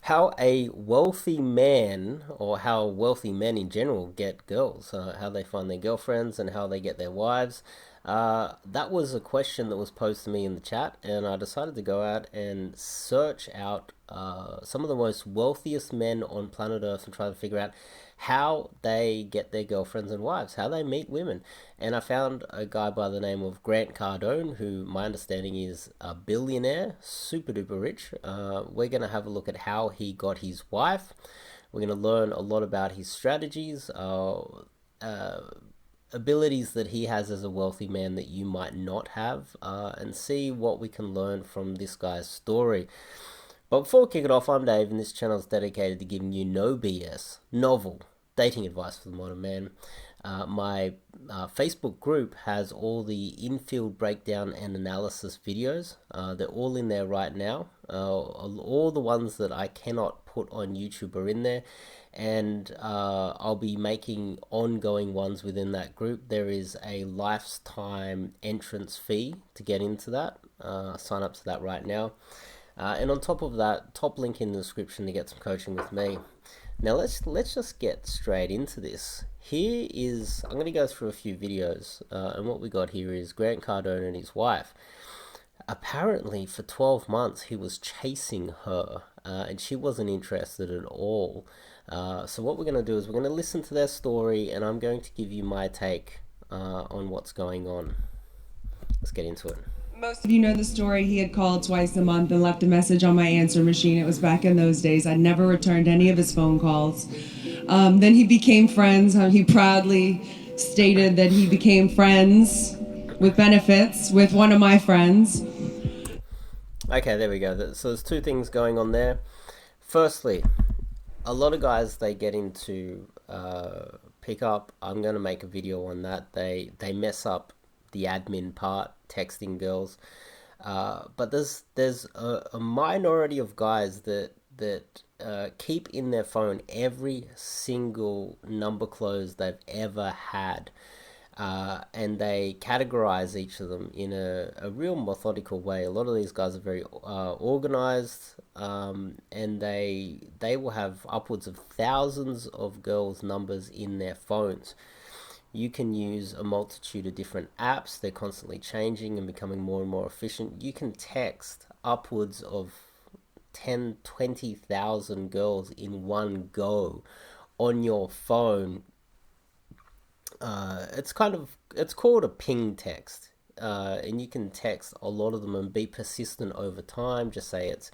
how a wealthy man, or how wealthy men in general get girls, how they find their girlfriends and how they get their wives. That was a question that was posed to me in the chat, and I decided to go out and search out some of the most wealthiest men on planet Earth and try to figure out how they get their girlfriends and wives, how they meet women. And I found a guy by the name of Grant Cardone, who my understanding is a billionaire, super duper rich. We're going to have a look at how he got his wife. We're going to learn a lot about his strategies, abilities that he has as a wealthy man that you might not have, and see what we can learn from this guy's story. But before we kick it off, I'm Dave, and this channel is dedicated to giving you no BS, novel, dating advice for the modern man. My Facebook group has all the infield breakdown and analysis videos. They're all in there right now. All the ones that I cannot put on YouTube are in there, and I'll be making ongoing ones within that group. There is a lifetime entrance fee to get into that. Sign up to that right now. And on top of that, top link in the description to get some coaching with me. Now let's just get straight into this. Here is, I'm going to go through a few videos, and what we got here is Grant Cardone and his wife. Apparently for 12 months he was chasing her, and she wasn't interested at all. So what we're going to do is we're going to listen to their story, and I'm going to give you my take on what's going on. Let's get into it. Most of you know the story. He had called twice a month and left a message on my answer machine. It was back in those days. I never returned any of his phone calls. Then he became friends. He proudly stated that he became friends with benefits with one of my friends. Okay, there we go. So there's two things going on there. Firstly, a lot of guys, they get into pickup. I'm going to make a video on that. They mess up the admin part, texting girls, but there's a minority of guys that keep in their phone every single number close they've ever had, and they categorize each of them in a real methodical way. A lot of these guys are very organized, and they will have upwards of thousands of girls' numbers in their phones. You can use a multitude of different apps. They're constantly changing and becoming more and more efficient. You can text upwards of 10, 20,000 girls in one go on your phone. It's called a ping text. And you can text a lot of them and be persistent over time. Just say it's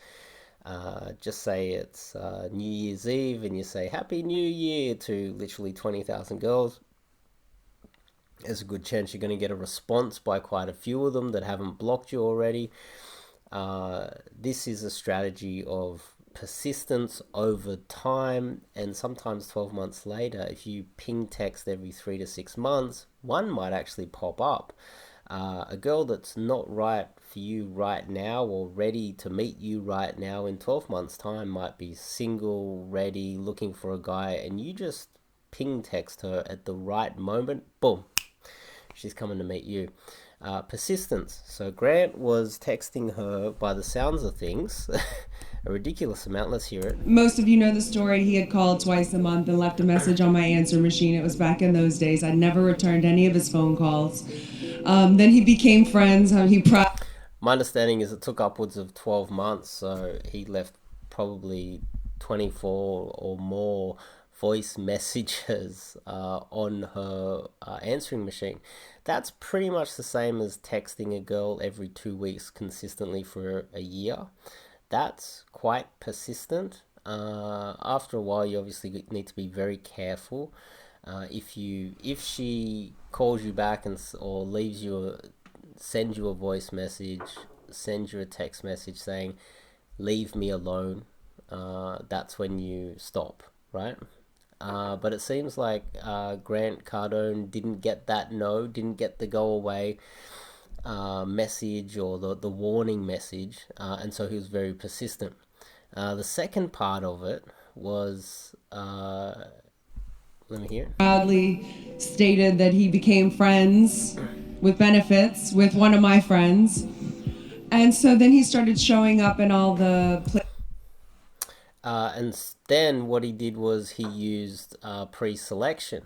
New Year's Eve, and you say Happy New Year to literally 20,000 girls. There's a good chance you're going to get a response by quite a few of them that haven't blocked you already. This is a strategy of persistence over time, and sometimes 12 months later, if you ping text every 3 to 6 months, one might actually pop up. A girl that's not right for you right now or ready to meet you right now, in 12 months time might be single, ready, looking for a guy, and you just ping text her at the right moment, boom, she's coming to meet you. Persistence. So Grant was texting her, by the sounds of things, a ridiculous amount. Let's hear it. Most of you know the story. He had called twice a month and left a message on my answer machine. It was back in those days. I never returned any of his phone calls. Then he became friends. My understanding is it took upwards of 12 months, so he left probably 24 or more voice messages on her answering machine. That's pretty much the same as texting a girl every 2 weeks consistently for a year. That's quite persistent. After a while, you obviously need to be very careful. If she calls you back or sends you a voice message, sends you a text message saying leave me alone, that's when you stop, right? But it seems like Grant Cardone didn't get didn't get the go away message or the warning message, and so he was very persistent. The second part of it was, let me hear. Proudly stated that he became friends with benefits with one of my friends. And so then he started showing up in all the And then what he did was he used pre-selection.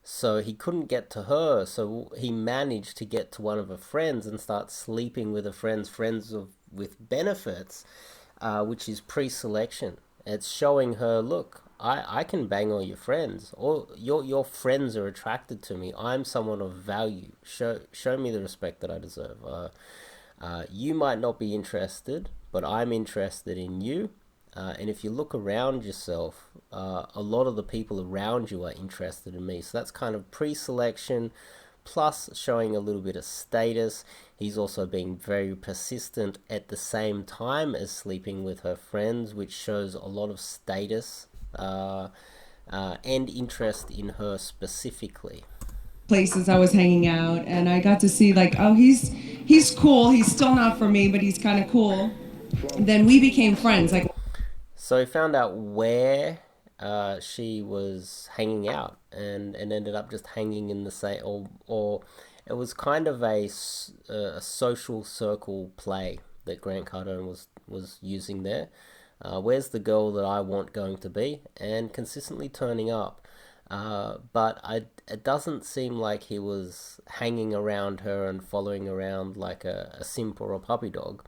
So he couldn't get to her, so he managed to get to one of her friends and start sleeping with her friends with benefits, which is pre-selection. It's showing her, look, I can bang all your friends. All your friends are attracted to me. I'm someone of value. Show me the respect that I deserve. You might not be interested, but I'm interested in you. And if you look around yourself, a lot of the people around you are interested in me. So that's kind of pre-selection, plus showing a little bit of status. He's also being very persistent at the same time as sleeping with her friends, which shows a lot of status and interest in her specifically. Places I was hanging out, and I got to see like, oh, he's cool. He's still not for me, but he's kind of cool. Then we became friends. Like, So he found out where she was hanging out, and ended up just hanging in the same, or it was kind of a social circle play that Grant Cardone was using there. Where's the girl that I want going to be, and consistently turning up. But it doesn't seem like he was hanging around her and following around like a simp or a puppy dog.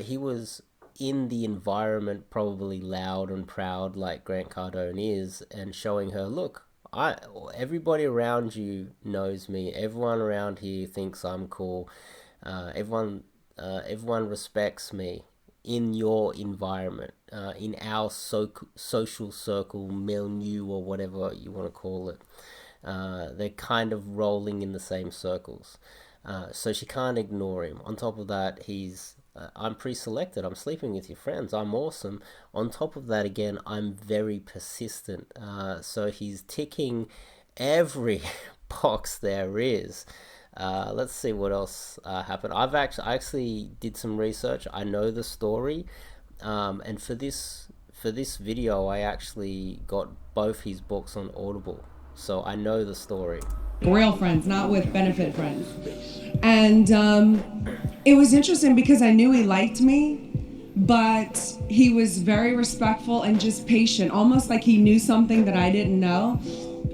He was in the environment, probably loud and proud like Grant Cardone is, and showing her, look, everybody around you knows me. Everyone around here thinks I'm cool. Everyone respects me in your environment, in our social circle, milieu, or whatever you want to call it. They're kind of rolling in the same circles. So she can't ignore him. On top of that, I'm pre-selected. I'm sleeping with your friends. I'm awesome. On top of that, again, I'm very persistent. So he's ticking every box there is. Let's see what else happened. I actually did some research. I know the story, and for this video, I actually got both his books on Audible, so I know the story. real friends, not with benefit friends. And it was interesting because I knew he liked me, but he was very respectful and just patient, almost like he knew something that I didn't know.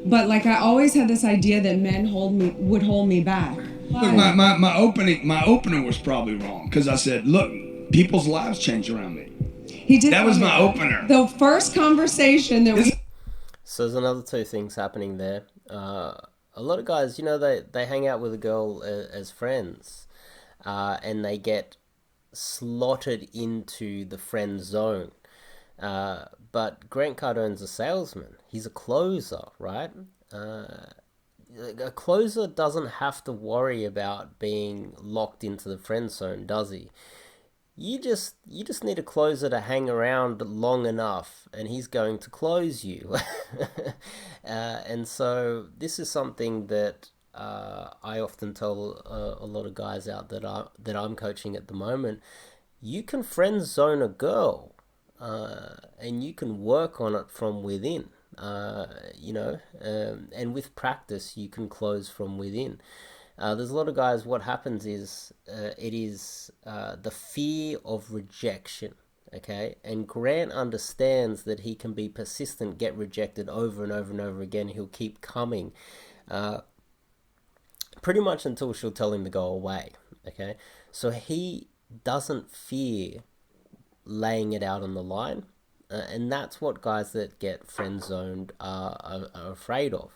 But like I always had this idea that men would hold me back. Look, my opener was probably wrong, because I said, look, people's lives change around me. He did. That was my opener. The first conversation that we. So there's another two things happening there. A lot of guys, they hang out with a girl as friends, and they get slotted into the friend zone. But Grant Cardone's a salesman. He's a closer, right? A closer doesn't have to worry about being locked into the friend zone, does he? You just need a closer to hang around long enough, and he's going to close you. And so this is something that I often tell a lot of guys out that I'm coaching at the moment. You can friend zone a girl, and you can work on it from within. And with practice, you can close from within. There's a lot of guys, what happens is, it is the fear of rejection, okay? And Grant understands that he can be persistent, get rejected over and over and over again. He'll keep coming, pretty much until she'll tell him to go away, okay? So he doesn't fear laying it out on the line, and that's what guys that get friend zoned are afraid of.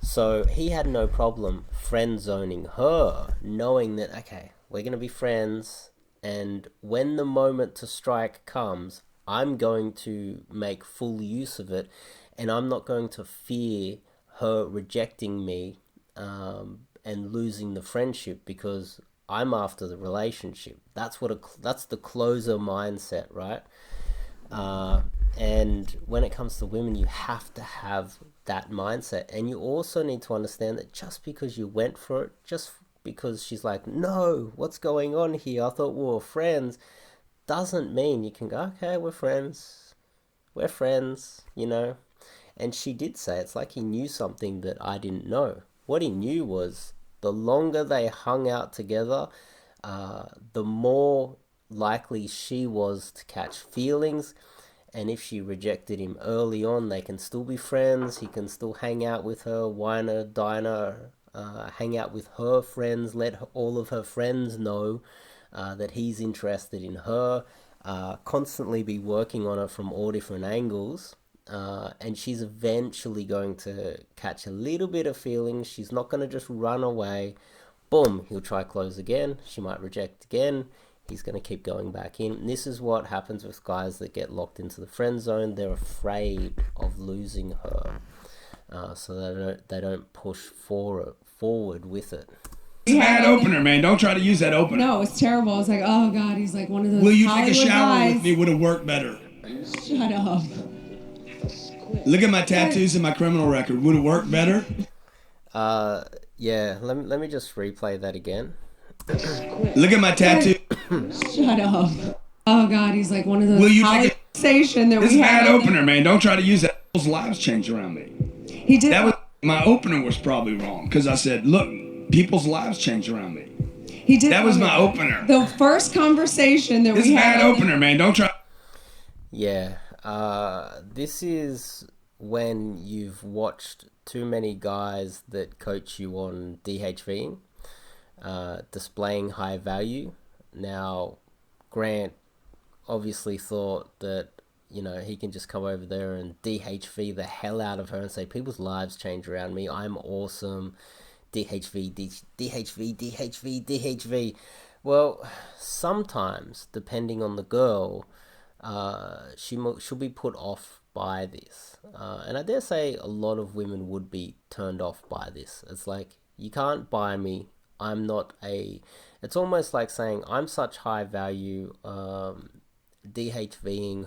So he had no problem friend zoning her, knowing that, okay, we're going to be friends, and when the moment to strike comes, I'm going to make full use of it, and I'm not going to fear her rejecting me and losing the friendship, because I'm after the relationship. That's the closer mindset, right? And when it comes to women, you have to have that mindset. And you also need to understand that just because you went for it, just because she's like, no, what's going on here? I thought we were friends, doesn't mean you can go, okay, we're friends. And she did say, it's like he knew something that I didn't know. What he knew was the longer they hung out together, the more likely she was to catch feelings. And if she rejected him early on, they can still be friends. He can still hang out with her, wine her, dine her, hang out with her friends, let all of her friends know that he's interested in her, constantly be working on her from all different angles. And she's eventually going to catch a little bit of feelings. She's not going to just run away. Boom, he'll try close again. She might reject again. He's going to keep going back in. And this is what happens with guys that get locked into the friend zone. They're afraid of losing her, so they don't push forward with it. It's a bad opener, man. Don't try to use that opener. No, it's terrible. It's like, oh God, he's like one of those Will you Hollywood take a shower guys. with me? Would have worked better. Shut up. Look at my tattoos and my criminal record. Would have worked better. Yeah. Let me just replay that again. Look at my tattoo. Shut up. Oh God, he's like one of those Will you Hollywood take conversation that It's we a bad had. opener, man. Don't try to use that. People's lives change around me. He did. That was my opener was probably wrong because I said, look, people's lives change around me. He did. That was my opener. The first conversation that It's we a had. bad opener, man. Don't try. Yeah. This is when you've watched too many guys that coach you on DHVing, displaying high value. Now, Grant obviously thought that, you know, he can just come over there and DHV the hell out of her and say, people's lives change around me. I'm awesome. DHV, DHV, DHV, DHV. Well, sometimes, depending on the girl, she'll be put off by this. And I dare say a lot of women would be turned off by this. It's like, you can't buy me. I'm not a... It's almost like saying, I'm such high value. DHVing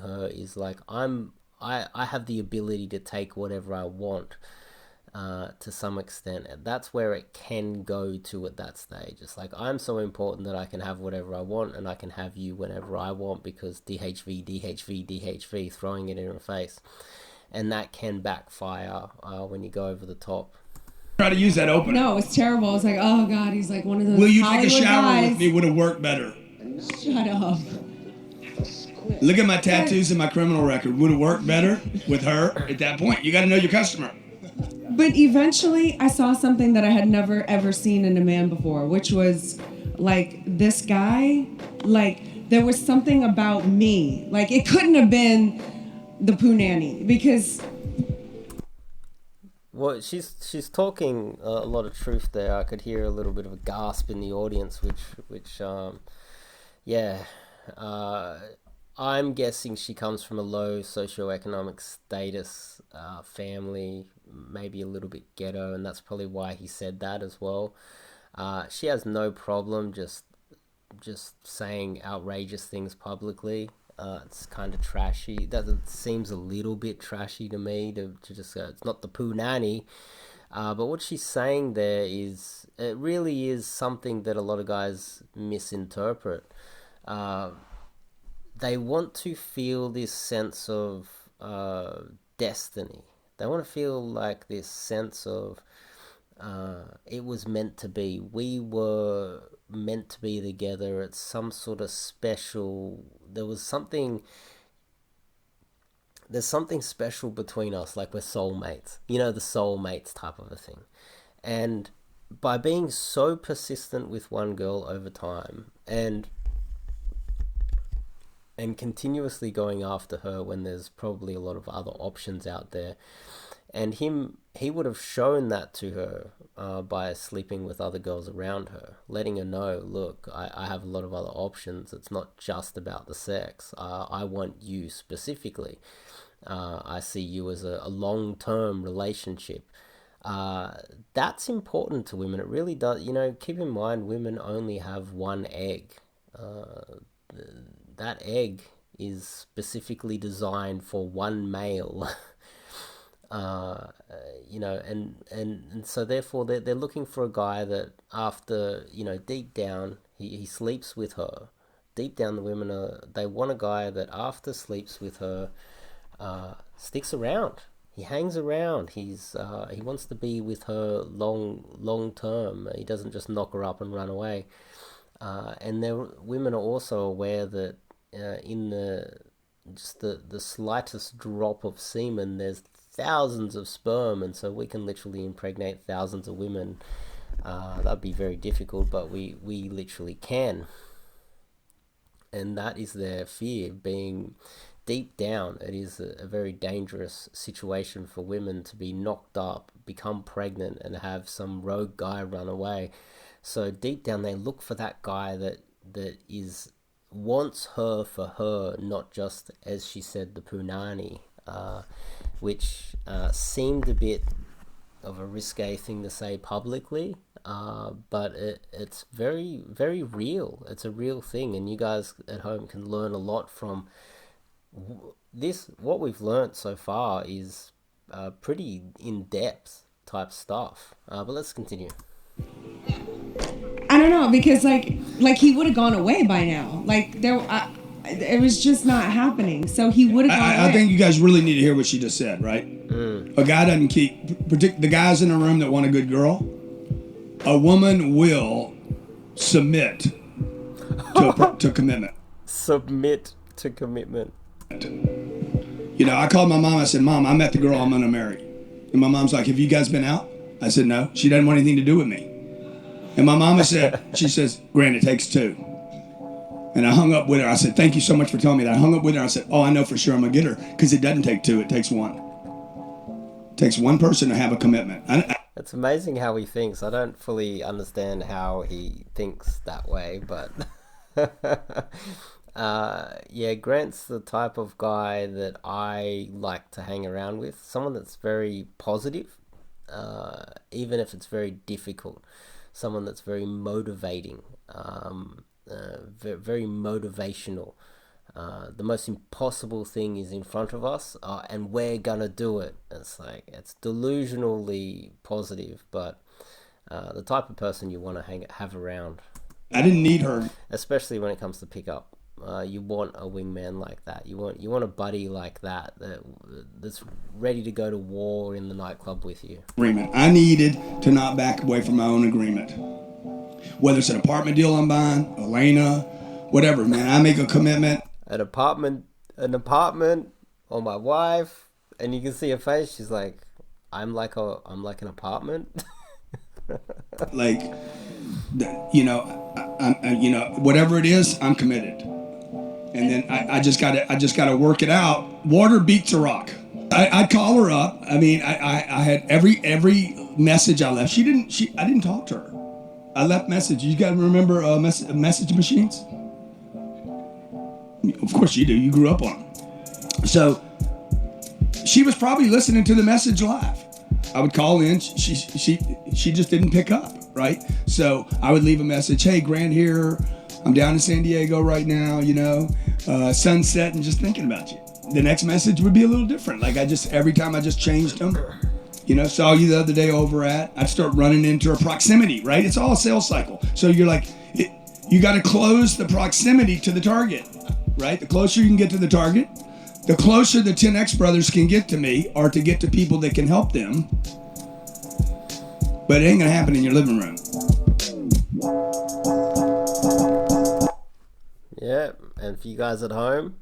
her is like, I have the ability to take whatever I want. To some extent, and that's where it can go to at that stage. It's like, I'm so important that I can have whatever I want, and I can have you whenever I want because DHV, DHV, DHV, throwing it in her face, and that can backfire when you go over the top. Try to use that opener. No, it's terrible. It's like, oh God, he's like one of those Will you Hollywood take a shower guys. with me? Would have worked better. Shut up. Look at my tattoos and my criminal record. Would have worked better with her at that point. You got to know your customer. But eventually, I saw something that I had never ever seen in a man before, which was like this guy. Like there was something about me. Like it couldn't have been the poo nanny because. Well, she's talking a lot of truth there. I could hear a little bit of a gasp in the audience, which yeah. I'm guessing she comes from a low socioeconomic status family, maybe a little bit ghetto, and that's probably why he said that as well. She has no problem just saying outrageous things publicly. It's kind of trashy. That seems a little bit trashy to me to just go, it's not the poo nanny. But what she's saying there is, it really is something that a lot of guys misinterpret. They want to feel this sense of destiny. They want to feel like this sense of it was meant to be. We were meant to be together. It's some sort of special. There's something special between us, like we're soulmates. You know, the soulmates type of a thing. And by being so persistent with one girl over time and continuously going after her when there's probably a lot of other options out there, and he would have shown that to her by sleeping with other girls around her, letting her know, look, I have a lot of other options. It's not just about the sex. I want you specifically. I see you as a long-term relationship. That's important to women. It really does. You know, keep in mind, women only have one egg. That egg is specifically designed for one male. You know, and so therefore they're looking for a guy that after, you know, deep down he sleeps with her. Deep down, the women they want a guy that after sleeps with her sticks around. He hangs around. He wants to be with her long term. He doesn't just knock her up and run away. And women are also aware that in just the slightest drop of semen, there's thousands of sperm, and so we can literally impregnate thousands of women. That'd be very difficult, but we literally can. And that is their fear. Being deep down, it is a very dangerous situation for women to be knocked up, become pregnant, and have some rogue guy run away. So deep down, they look for that guy that wants her for her, not just, as she said, the punani, which seemed a bit of a risque thing to say publicly, but it's very, very real. It's a real thing, and you guys at home can learn a lot from this. What we've learned so far is pretty in-depth type stuff, but let's continue. I don't know, because like he would have gone away by now. Like it was just not happening. So he would have gone away. I think you guys really need to hear what she just said, right? A guy doesn't keep the guys in the room that want a good girl. A woman will submit to commitment. Submit to commitment. You know, I called my mom. I said, "Mom, I met the girl I'm gonna marry." And my mom's like, "Have you guys been out?" I said, "No." She doesn't want anything to do with me. And my mama said, she says, "Grant, it takes two." And I hung up with her. I said, "Thank you so much for telling me that." I hung up with her. I said, "Oh, I know for sure I'm going to get her, because it doesn't take two. It takes one. It takes one person to have a commitment." It's amazing how he thinks. I don't fully understand how he thinks that way, but yeah, Grant's the type of guy that I like to hang around with. Someone that's very positive, even if it's very difficult. Someone that's very motivating, very motivational. The most impossible thing is in front of us, and we're gonna do it. It's like, it's delusionally positive, but the type of person you want to have around. I didn't need her, especially when it comes to pickup. You want a wingman like that. You want a buddy like that's ready to go to war in the nightclub with you. Agreement. I needed to not back away from my own agreement. Whether it's an apartment deal I'm buying, Elena, whatever, man. I make a commitment. An apartment on my wife, and you can see her face. She's like, I'm like an apartment. Like, you know, whatever it is, I'm committed. And then I just gotta work it out. Water beats a rock. I'd call her up. I mean, I had every message I left. I didn't talk to her. I left message. You guys remember message machines? Of course you do. You grew up on them. So she was probably listening to the message live. I would call in. She just didn't pick up, right? So I would leave a message. "Hey, Grant here. I'm down in San Diego right now, you know, sunset, and just thinking about you." The next message would be a little different. Like every time I just changed them. You know, saw you the other day over at, I'd start running into a proximity, right? It's all a sales cycle. So you're like, you got to close the proximity to the target, right? The closer you can get to the target, the closer the 10X brothers can get to me, or to get to people that can help them. But it ain't going to happen in your living room. Yeah, and for you guys at home,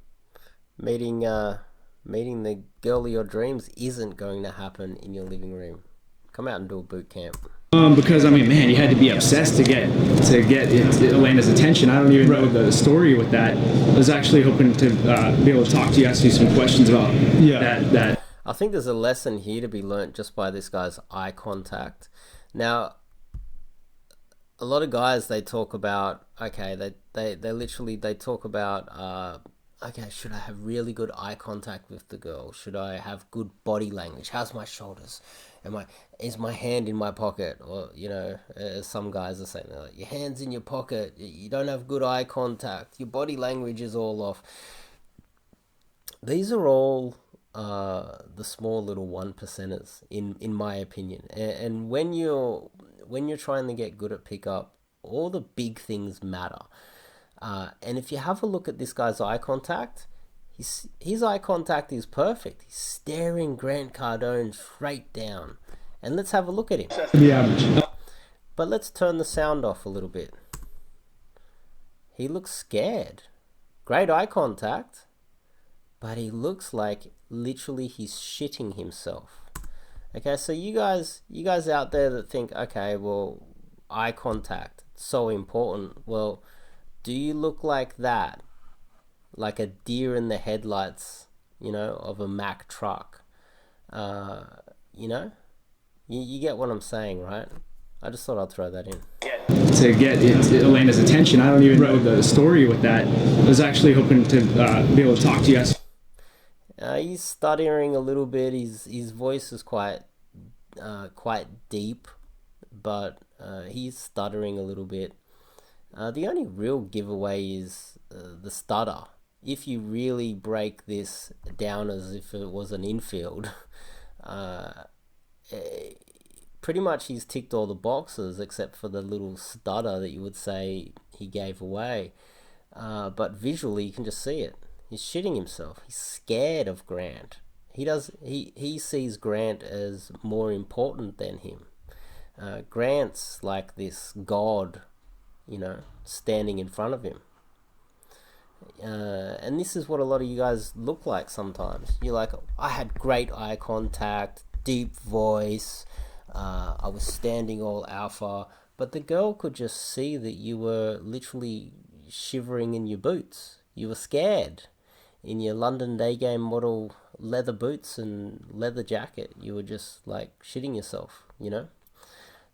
meeting the girl of your dreams isn't going to happen in your living room. Come out and do a boot camp. Because I mean, man, you had to be obsessed to get Elena's attention. I don't even know the story with that. I was actually hoping to be able to talk to you, ask you some questions about that. I think there's a lesson here to be learnt just by this guy's eye contact. Now, a lot of guys, they talk about, okay, they literally talk about, okay, should I have really good eye contact with the girl? Should I have good body language? How's my shoulders? Is my hand in my pocket? Or, you know, as some guys are saying, like, your hand's in your pocket, you don't have good eye contact, your body language is all off. These are all the small little 1%ers, in my opinion. And when you're trying to get good at pickup, all the big things matter. And if you have a look at this guy's eye contact, his eye contact is perfect. He's staring Grant Cardone straight down. And let's have a look at him. The average. But let's turn the sound off a little bit. He looks scared. Great eye contact, but he looks like literally he's shitting himself. Okay, so you guys out there that think, okay, well, eye contact, so important. Well, do you look like that? Like a deer in the headlights, of a Mack truck? You know? You get what I'm saying, right? I just thought I'd throw that in. To get Elena's attention, I don't even know the story with that. I was actually hoping to be able to talk to you guys. He's stuttering a little bit. His voice is quite deep, but he's stuttering a little bit. The only real giveaway is the stutter. If you really break this down as if it was an infield, pretty much he's ticked all the boxes except for the little stutter that you would say he gave away. But visually, you can just see it. He's shitting himself. He's scared of Grant. He sees Grant as more important than him. Grant's like this god, standing in front of him. And this is what a lot of you guys look like sometimes. You're like, I had great eye contact, deep voice, I was standing all alpha, but the girl could just see that you were literally shivering in your boots. You were scared. In your London Daygame model leather boots and leather jacket, you were just like shitting yourself,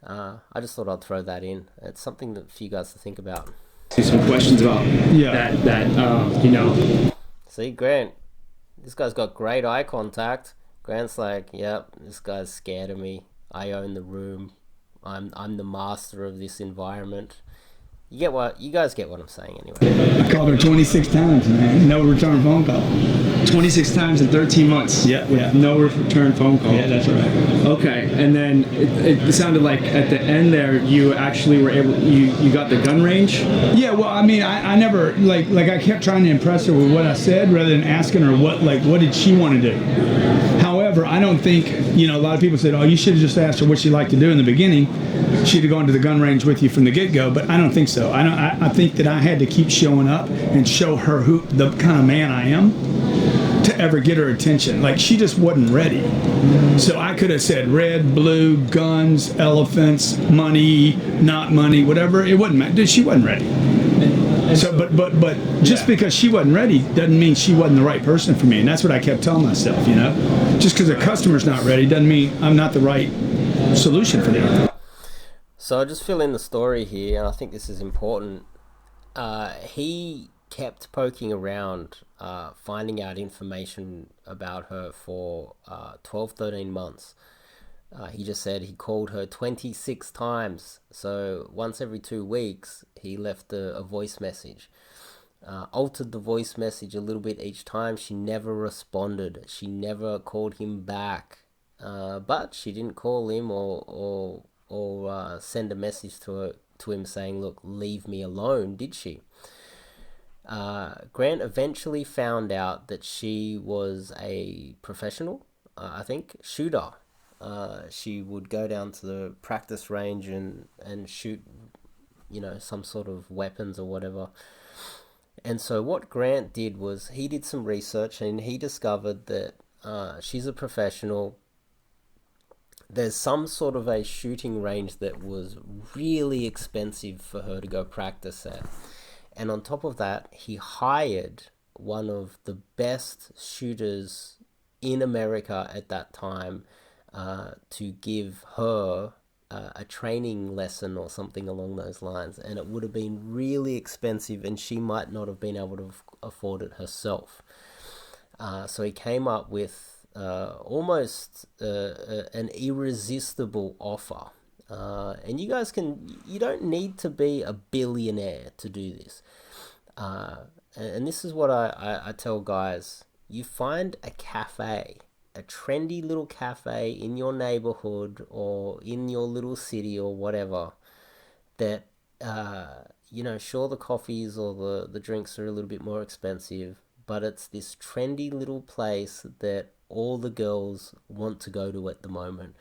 I just thought I'd throw that in. It's something that for you guys to think about. Some questions about that. See, Grant, this guy's got great eye contact. Grant's like, yep, this guy's scared of me. I own the room. I'm the master of this environment. You guys get what I'm saying anyway. I called her 26 times, man. No return phone call. 26 times in 13 months. Yeah. No return phone call. Yeah, that's right. Okay, and then it sounded like at the end there you actually were able. You got the gun range. Yeah. Well, I mean, I never like I kept trying to impress her with what I said rather than asking her what did she want to do. However, I don't think a lot of people said, oh, you should have just asked her what she'd like to do in the beginning. She'd have gone to the gun range with you from the get-go, but I don't think so. I think that I had to keep showing up and show her the kind of man I am to ever get her attention. Like, she just wasn't ready. So I could have said red, blue, guns, elephants, money, not money, whatever. It wouldn't matter. She wasn't ready. So, but just because she wasn't ready doesn't mean she wasn't the right person for me, and that's what I kept telling myself. Just because a customer's not ready doesn't mean I'm not the right solution for them. So I'll just fill in the story here, and I think this is important. He kept poking around, finding out information about her for 12, 13 months. He just said he called her 26 times. So once every 2 weeks, he left a voice message. Altered the voice message a little bit each time. She never responded. She never called him back. But she didn't call him or send a message to him saying, look, leave me alone, did she? Grant eventually found out that she was a professional, I think, shooter. She would go down to the practice range and shoot, some sort of weapons or whatever. And so what Grant did was he did some research and he discovered that she's a professional. There's some sort of a shooting range that was really expensive for her to go practice at. And on top of that, he hired one of the best shooters in America at that time to give her a training lesson or something along those lines. And it would have been really expensive and she might not have been able to afford it herself. So he came up with almost an irresistible offer. And you guys you don't need to be a billionaire to do this. And this is what I tell guys. You find a cafe, a trendy little cafe in your neighborhood or in your little city or whatever that, sure, the coffees or the drinks are a little bit more expensive, but it's this trendy little place that all the girls want to go to at the moment.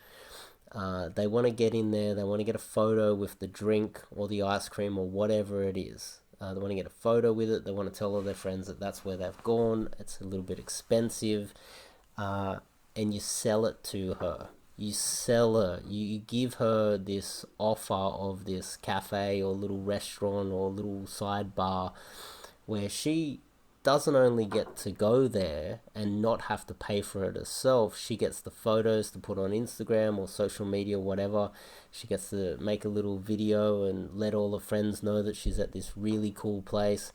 They want to get in there, they want to get a photo with the drink or the ice cream or whatever it is. They want to get a photo with it. They want to tell all their friends that that's where they've gone. It's a little bit expensive, and you sell it to her. You sell her. You give her this offer of this cafe or little restaurant or little sidebar, where she doesn't only get to go there and not have to pay for it herself. She gets the photos to put on Instagram or social media, whatever. She gets to make a little video and let all her friends know that she's at this really cool place.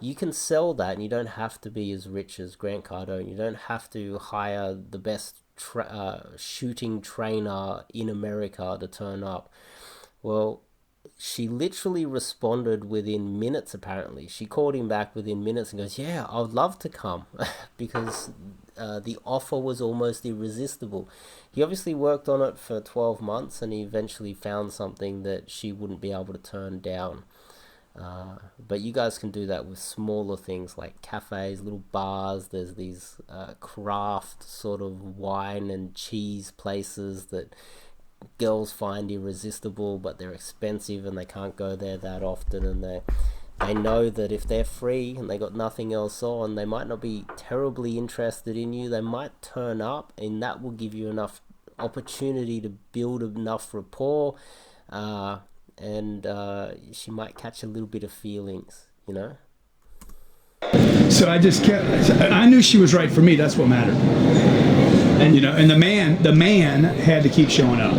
You can sell that, and you don't have to be as rich as Grant Cardone. You don't have to hire the best shooting trainer in America to turn up. Well, she literally responded within minutes, apparently. She called him back within minutes and goes, yeah, I would love to come, because the offer was almost irresistible. He obviously worked on it for 12 months, and he eventually found something that she wouldn't be able to turn down. But you guys can do that with smaller things like cafes, little bars. There's these craft sort of wine and cheese places that girls find irresistible, but they're expensive and they can't go there that often, and they know that if they're free and they got nothing else on, they might not be terribly interested in you. They might turn up, and that will give you enough opportunity to build enough rapport, and she might catch a little bit of feelings, you know. So I knew she was right for me. That's what mattered. And you know, and the man had to keep showing up.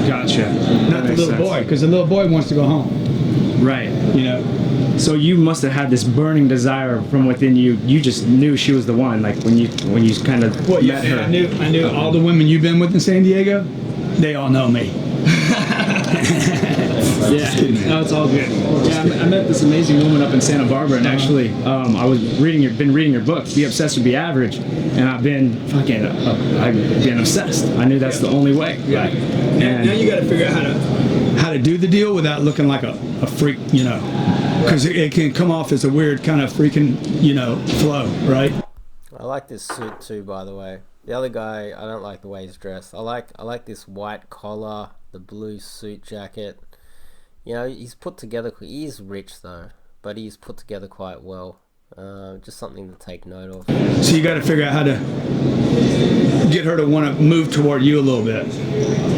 Gotcha. Not the little boy, because the little boy wants to go home. Right. You know. So you must have had this burning desire from within you. You just knew she was the one. Like when you kind of met her. I knew all the women you've been with in San Diego. They all know me. Yeah, no, it's all good. Yeah, I met this amazing woman up in Santa Barbara, and actually, I was been reading your book, Be Obsessed or Be Average, and I've been obsessed. I knew that's the only way. Yeah. Right? Now you got to figure out how to do the deal without looking like a freak, you know, because it can come off as a weird kind of freaking, you know, flow, right? I like this suit too, by the way. The other guy, I don't like the way he's dressed. I like this white collar, the blue suit jacket. You know, he's put together. He is rich though, but he's put together quite well. Just something to take note of. So you got to figure out how to get her to want to move toward you a little bit.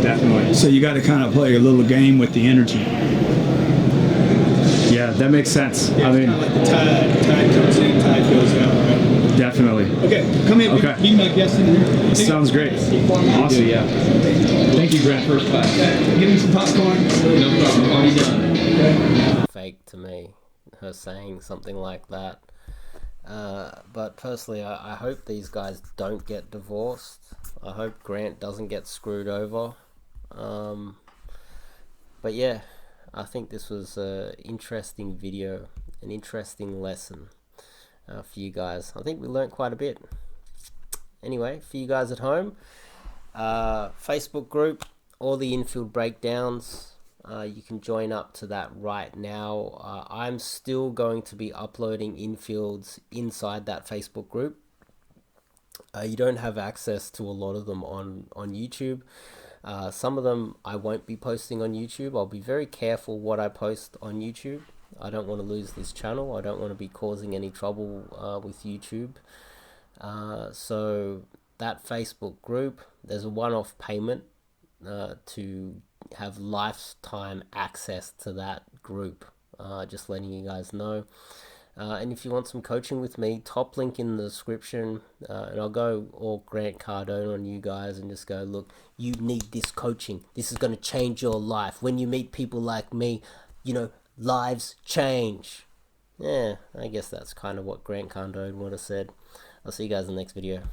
Definitely. So you got to kind of play a little game with the energy. Yeah, that makes sense. Yeah, I mean, kind of like the tide comes in, tide goes out. Right? Definitely. Okay, come in. Okay. Be my guest in here. Sounds great. Awesome. Yeah. Thank you, Grant. First class. Give me some popcorn. No problem. Already done. Okay. Fake to me, her saying something like that. But personally, I hope these guys don't get divorced. I hope Grant doesn't get screwed over. But yeah, I think this was an interesting video, an interesting lesson for you guys. I think we learned quite a bit. Anyway, for you guys at home, Facebook group, all the infield breakdowns, you can join up to that right now. I'm still going to be uploading infields inside that Facebook group. You don't have access to a lot of them on YouTube. Some of them I won't be posting on YouTube. I'll be very careful what I post on YouTube. I don't want to lose this channel. I don't want to be causing any trouble with YouTube. So that Facebook group, there's a one-off payment to have lifetime access to that group. Just letting you guys know. And if you want some coaching with me, top link in the description, and I'll go all Grant Cardone on you guys and just go, look, you need this coaching. This is going to change your life. When you meet people like me, you know, lives change. Yeah, I guess that's kind of what Grant Cardone would have said. I'll see you guys in the next video.